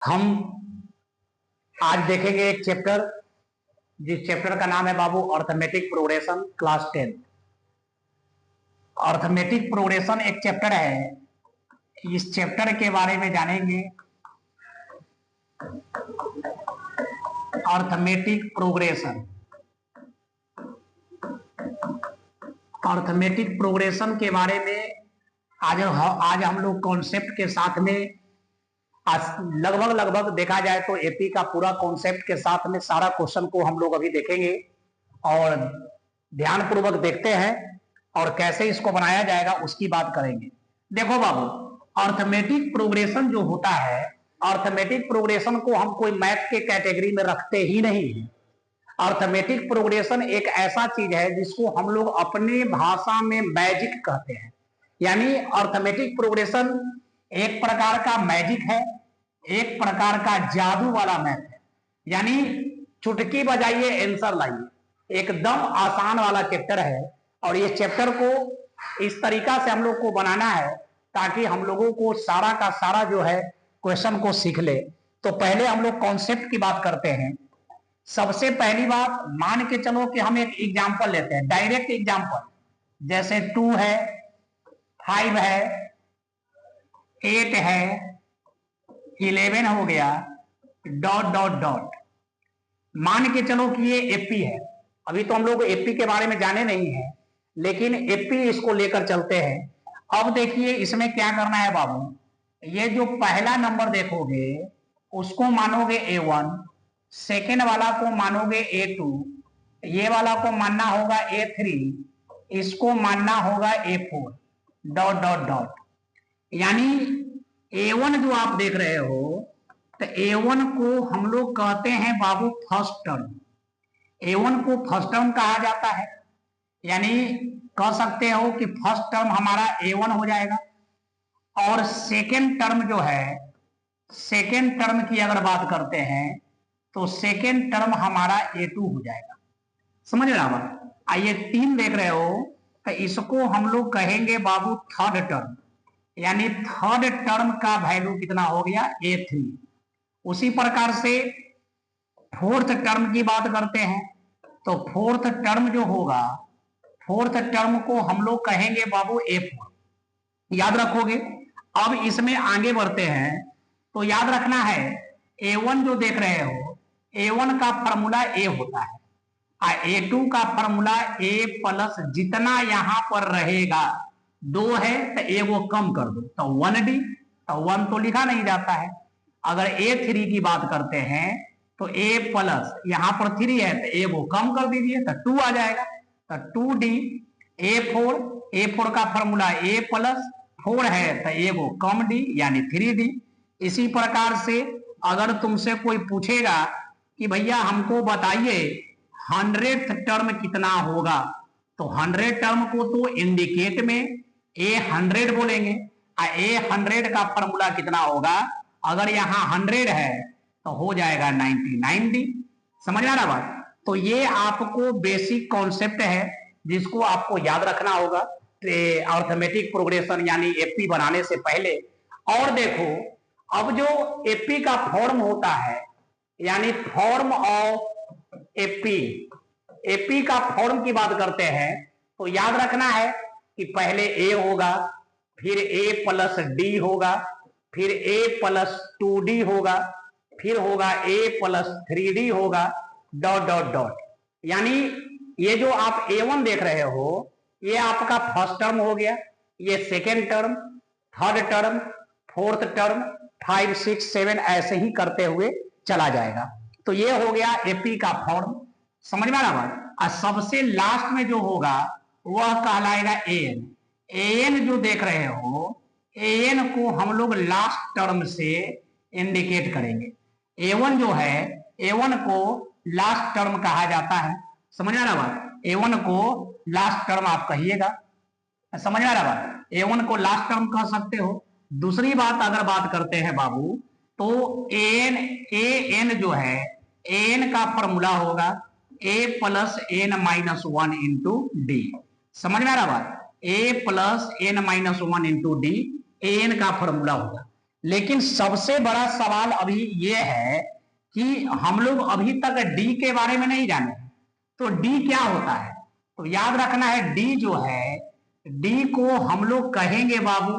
हम आज देखेंगे एक चैप्टर, जिस चैप्टर का नाम है बाबू arithmetic progression, class 10। Arithmetic progression एक चैप्टर है। इस चैप्टर के बारे में जानेंगे। अर्थमेटिक प्रोग्रेशन, अर्थमेटिक प्रोग्रेशन के बारे में आज हम लोग कॉन्सेप्ट के साथ में लगभग देखा जाए तो एपी का पूरा कॉन्सेप्ट के साथ में सारा क्वेश्चन को हम लोग अभी देखेंगे और ध्यानपूर्वक देखते हैं और कैसे इसको बनाया जाएगा उसकी बात करेंगे। देखो बाबू, अर्थमेटिक प्रोग्रेशन जो होता है, अर्थमेटिक प्रोग्रेशन को हम कोई मैथ के कैटेगरी में रखते ही नहीं है। अर्थमेटिक प्रोग्रेशन एक ऐसा चीज है जिसको हम लोग अपने भाषा में मैजिक कहते हैं। यानी अर्थमेटिक प्रोग्रेशन एक प्रकार का मैजिक है, एक प्रकार का जादू वाला मैथ है। यानी चुटकी बजाइए आंसर लाइए, एकदम आसान वाला चैप्टर है। और ये चैप्टर को इस तरीका से हम लोग को बनाना है ताकि हम लोगों को सारा का सारा जो है क्वेश्चन को सीख ले। तो पहले हम लोग कॉन्सेप्ट की बात करते हैं। सबसे पहली बात, मान के चलो कि हम एक एग्जाम्पल लेते हैं, डायरेक्ट एग्जाम्पल, जैसे 2 है, 5 है, 8 है, 11 हो गया, डॉट डॉट डॉट। मान के चलो कि ये एपी है। अभी तो हम लोग एपी के बारे में जाने नहीं है, लेकिन एपी इसको लेकर चलते हैं। अब देखिए इसमें क्या करना है बाबू, ये जो पहला नंबर देखोगे उसको मानोगे A1, सेकेंड वाला को मानोगे A2, ये वाला को मानना होगा A3, इसको मानना होगा A4, डॉट डॉट डॉट। यानी A1 जो आप देख रहे हो, तो A1 को हम लोग कहते हैं बाबू फर्स्ट टर्म। A1 को फर्स्ट टर्म कहा जाता है। यानी कह सकते हो कि फर्स्ट टर्म हमारा A1 हो जाएगा। और सेकेंड टर्म जो है, सेकेंड टर्म की अगर बात करते हैं तो सेकेंड टर्म हमारा A2 हो जाएगा। समझ रहे आप? आइए 3 देख रहे हो, तो इसको हम लोग कहेंगे बाबू थर्ड टर्म। यानी थर्ड टर्म का वैल्यू कितना हो गया, A3। उसी प्रकार से फोर्थ टर्म की बात करते हैं, तो फोर्थ टर्म जो होगा, फोर्थ टर्म को हम लोग कहेंगे बाबू A4। याद रखोगे। अब इसमें आगे बढ़ते हैं तो याद रखना है, A1 जो देख रहे हो, A1 का फॉर्मूला A होता है और A2 का फॉर्मूला A प्लस जितना यहां पर रहेगा, 2 है तो A वो कम कर दो तो 1D, तो 1 तो लिखा नहीं जाता है। अगर A3 की बात करते हैं तो A प्लस यहां पर 3 है तो A वो कम कर दीजिए तो 2 आ जाएगा, तो 2D। A4 का फॉर्मूला A प्लस 4 है तो A वो कम D यानी 3D। इसी प्रकार से अगर तुमसे कोई पूछेगा कि भैया हमको बताइए 100th टर्म कितना होगा, तो 100 टर्म को तो इंडिकेट में A100 बोलेंगे। A100 का फॉर्मूला कितना होगा, अगर यहाँ 100 है तो हो जाएगा 99D। समझ आ रहा बात? तो ये आपको बेसिक कॉन्सेप्ट है जिसको आपको याद रखना होगा अर्थमेटिक प्रोग्रेशन यानी एपी बनाने से पहले। और देखो, अब जो एपी का फॉर्म होता है, यानी फॉर्म ऑफ एपी, एपी का फॉर्म की बात करते हैं तो याद रखना है कि पहले ए होगा, फिर ए प्लस डी होगा, फिर ए प्लस 2D होगा, फिर होगा ए प्लस 3D होगा, डॉट डॉट डॉट। यानी ये जो आप A1 देख रहे हो, ये आपका फर्स्ट टर्म हो गया, ये second term, third term, fourth term, 5, 6, 7 ऐसे ही करते हुए चला जाएगा। तो ये हो गया एपी का फॉर्म। समझ में आ रहा बात? और सबसे लास्ट में जो होगा वह कहलाएगा एन। एन जो देख रहे हो, एन को हम लोग लास्ट टर्म से इंडिकेट करेंगे। A1 जो है, A1 को लास्ट टर्म कहा जाता है। समझ आ रहा बात? A1 को लास्ट टर्म आप कहिएगा। समझ आ रहा बात? A1 को लास्ट टर्म कह सकते हो। दूसरी बात अगर बात करते हैं बाबू, तो an जो है, an का फॉर्मूला होगा A plus n minus 1 into D. समझ में आ रहा बात? A plus n minus 1 into D an का फॉर्मूला होगा। लेकिन सबसे बड़ा सवाल अभी ये है कि हम लोग अभी तक डी के बारे में नहीं जाने, तो डी क्या होता है? तो याद रखना है डी जो है, डी को हम लोग कहेंगे बाबू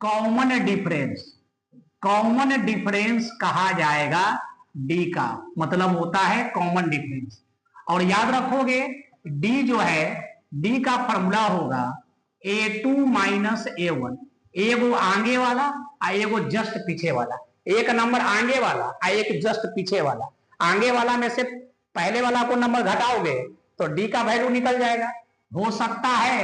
कॉमन डिफरेंस। कॉमन डिफरेंस कहा जाएगा, डी का मतलब होता है कॉमन डिफरेंस। और याद रखोगे डी जो है, डी का फॉर्मूला होगा A2 माइनस A1, एगो आगे वाला और एगो जस्ट पीछे वाला, एक नंबर आगे वाला और एक जस्ट पीछे वाला। आगे वाला में से पहले वाला को नंबर घटाओगे तो डी का वैल्यू निकल जाएगा। हो सकता है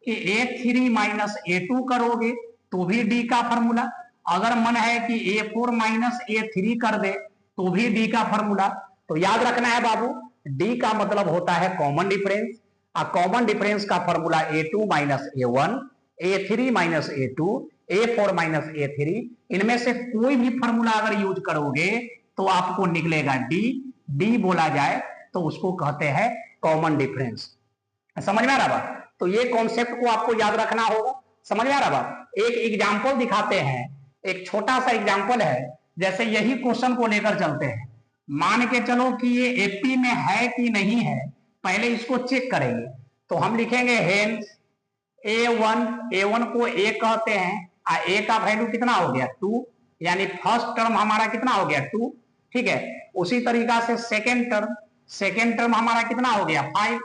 कि A3 माइनस A2 करोगे तो भी डी का फॉर्मूला, अगर मन है कि A4 माइनस A3 कर दे तो भी डी का फॉर्मूला। तो याद रखना है बाबू, डी का मतलब होता है कॉमन डिफरेंस, और कॉमन डिफरेंस का formula A2 minus A1, A3 minus A2, A4 minus A3। इनमें से कोई भी फॉर्मूला अगर यूज करोगे तो आपको निकलेगा डी। डी बोला जाए तो उसको कहते हैं कॉमन डिफरेंस। समझ में आ रहा बात? तो ये कॉन्सेप्ट को आपको याद रखना होगा। समझ में आ रहा बात? एक एग्जाम्पल दिखाते हैं, एक छोटा सा एग्जाम्पल है, जैसे यही क्वेश्चन को लेकर चलते हैं। मान के चलो कि ये एपी में है कि नहीं है, पहले इसको चेक करेंगे। तो हम लिखेंगे हेंस A1 को ए कहते हैं, और ए का वैल्यू कितना हो गया 2, यानी फर्स्ट टर्म हमारा कितना हो गया 2। ठीक है, उसी तरीका से सेकेंड टर्म हमारा कितना हो गया 5।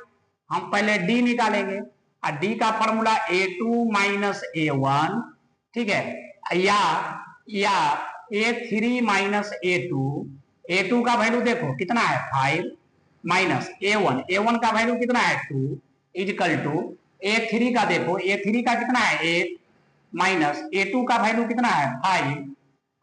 हम पहले डी निकालेंगे, और डी का फॉर्मूला A2 माइनस A1, ठीक है, या A3 माइनस A2 का वैल्यू देखो कितना है 5, माइनस A1 का वैल्यू कितना है 2, इजकल टू A3 का देखो, A3 का कितना है 8, माइनस A2 का वैल्यू कितना है 5।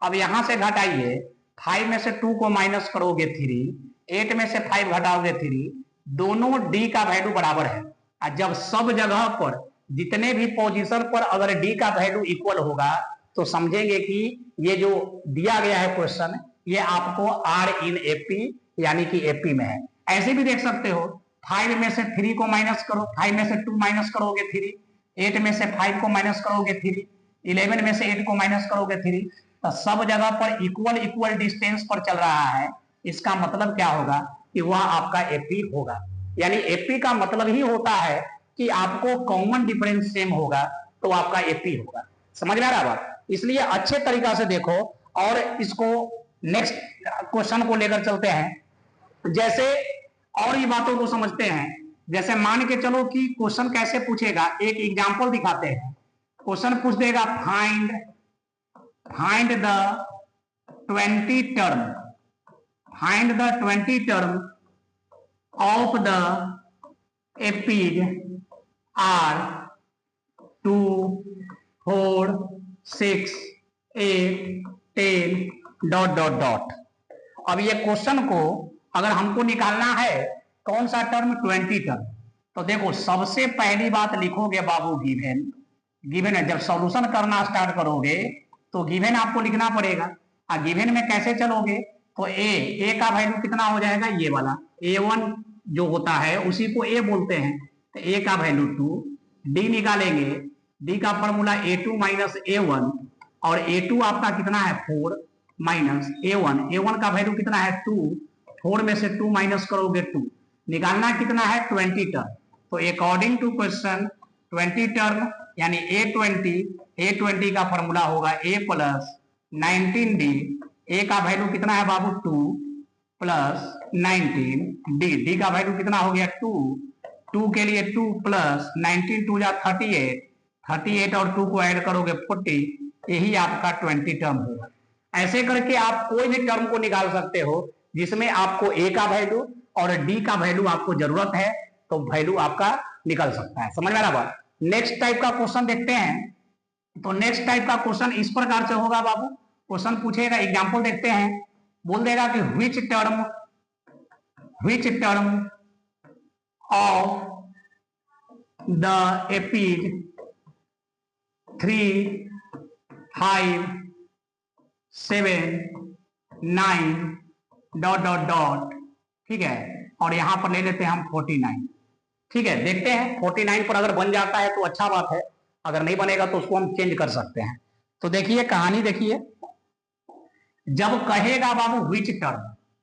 अब यहां से घटाइए, 5 में से 2 को माइनस करोगे 3, 8 में से 5 घटाओगे 3, दोनों डी का वैल्यू बराबर है। और जब सब जगह पर जितने भी पोजीशन पर अगर डी का वैल्यू इक्वल होगा तो समझेंगे कि ये जो दिया गया है क्वेश्चन, ये आपको आर इन एपी यानी कि एपी में है। ऐसे भी देख सकते हो, 5 में से 3 को माइनस करो, 5 में से 2 माइनस करोगे 3, 8 में से 5 को माइनस करोगे 3, 11 में से 8 को माइनस करोगे 3, तो सब जगह पर इक्वल डिस्टेंस पर चल रहा है। इसका मतलब क्या होगा कि वह आपका एपी होगा। यानी एपी का मतलब ही होता है कि आपको कॉमन डिफरेंस सेम होगा तो आपका एपी होगा। समझ में आ रहा बात? इसलिए अच्छे तरीका से देखो और इसको नेक्स्ट क्वेश्चन को लेकर चलते हैं। जैसे और ये बातों को समझते हैं, जैसे मान के चलो कि क्वेश्चन कैसे पूछेगा, एक एग्जांपल दिखाते हैं। क्वेश्चन पूछ देगा find the 20 term of the APs are 2, 4, 6, 8, 10 ... अब ये क्वेश्चन को अगर हमको निकालना है कौन सा टर्म 20 टर्म, तो देखो सबसे पहली बात लिखोगे बाबू गिवन है। जब सॉल्यूशन करना स्टार्ट करोगे तो गिवन आपको लिखना पड़ेगा। और गिवन में कैसे चलोगे तो ए का वैल्यू कितना हो जाएगा, ये वाला A1 जो होता है उसी को ए बोलते हैं, तो ए का वैल्यू 2। डी निकालेंगे, डी का फॉर्मूला A2 माइनस A1, और A2 आपका कितना है 4, माइनस A1 का वैल्यू कितना है 2, 4 में से 2 माइनस करोगे 2, निकालना कितना है 20 टर्म। तो अकॉर्डिंग टू क्वेश्चन 20 टर्म यानी A20 का फॉर्मूला होगा A प्लस 19D। ए का वैल्यू कितना है बाबू 2 प्लस 19D, डी का वैल्यू कितना हो गया 2 के लिए 2 प्लस 19 2 जा 38 और 2 को ऐड करोगे 40, यही आपका 20 टर्म होगा। ऐसे करके आप कोई भी टर्म को निकाल सकते हो जिसमें आपको ए का वैल्यू और डी का वैल्यू आपको जरूरत है, तो वैल्यू आपका निकल सकता है। समझ में आ रहा बात? नेक्स्ट टाइप का क्वेश्चन देखते हैं। तो नेक्स्ट टाइप का क्वेश्चन इस प्रकार से होगा बाबू, क्वेश्चन पूछेगा, एग्जांपल देखते हैं, बोल देगा कि which term of the APs 3, 5, 7, 9 ... ठीक है, और यहां पर ले लेते हैं हम 49। ठीक है, देखते हैं 49 पर अगर बन जाता है तो अच्छा बात है, अगर नहीं बनेगा तो उसको हम चेंज कर सकते हैं। तो देखिए कहानी देखिए, जब कहेगा बाबू विच टर्म,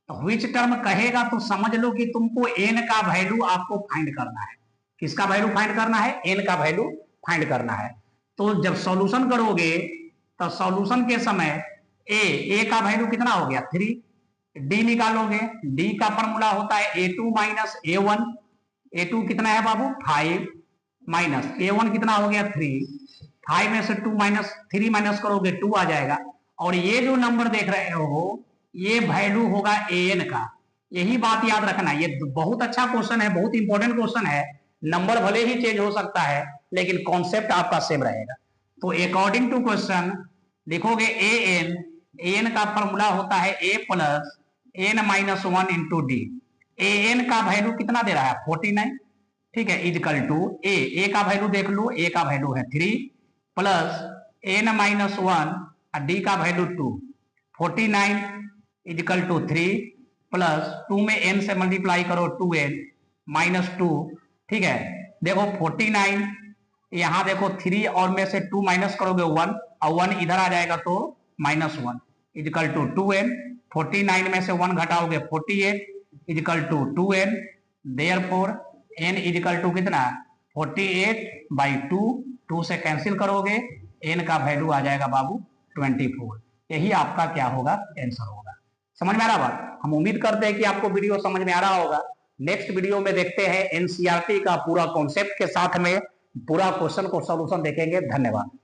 तो विच टर्म कहेगा तो समझ लो कि तुमको एन का वैल्यू आपको फाइंड करना है। किसका वैल्यू फाइंड करना है? एन का वैल्यू फाइंड करना है। तो जब सॉल्यूशन करोगे तो सॉल्यूशन के समय ए का वैल्यू कितना हो गया? 3। डी निकालोगे, डी का फॉर्मूला होता है A2 माइनस A1। A2 कितना है बाबू? 5 माइनस A1 कितना हो गया? 3। 5 में से 2 माइनस 3 माइनस करोगे 2 आ जाएगा। और ये जो नंबर देख रहे हो ये वैल्यू होगा एन का। यही बात याद रखना, ये बहुत अच्छा क्वेश्चन है, बहुत इंपॉर्टेंट क्वेश्चन है। नंबर भले ही चेंज हो सकता है लेकिन कॉन्सेप्ट आपका सेम रहेगा। तो अकॉर्डिंग टू क्वेश्चन लिखोगे एन का फॉर्मूला होता है a plus n minus 1 into d. N का वैल्यू कितना दे रहा है? 49। ठीक है, इजकल टू ए का वैल्यू देख लो, ए का वैल्यू है 3 प्लस एन माइनस 1 और डी का वैल्यू 2। 49 इजकल टू 3 प्लस 2 में एन से मल्टीप्लाई करो 2n माइनस 2। ठीक है, देखो 49 यहां देखो 3 और में से 2 माइनस करोगे 1 और 1 इधर आ जाएगा तो माइनस 1 इजकल टू 2n। 49 में से 1 घटाओगे 48 equal to 2n। Therefore n equal to कितना? 48/2। 2 से कैंसिल करोगे n का वैल्यू आ जाएगा बाबू 24। यही आपका क्या होगा? आंसर होगा। समझ में आ रहा बात? हम उम्मीद करते हैं कि आपको वीडियो समझ में आ रहा होगा। नेक्स्ट वीडियो में देखते हैं एनसीईआरटी का पूरा कॉन्सेप्ट के साथ में पूरा क्वेश्चन को सॉल्यूशन देखेंगे। धन्यवाद।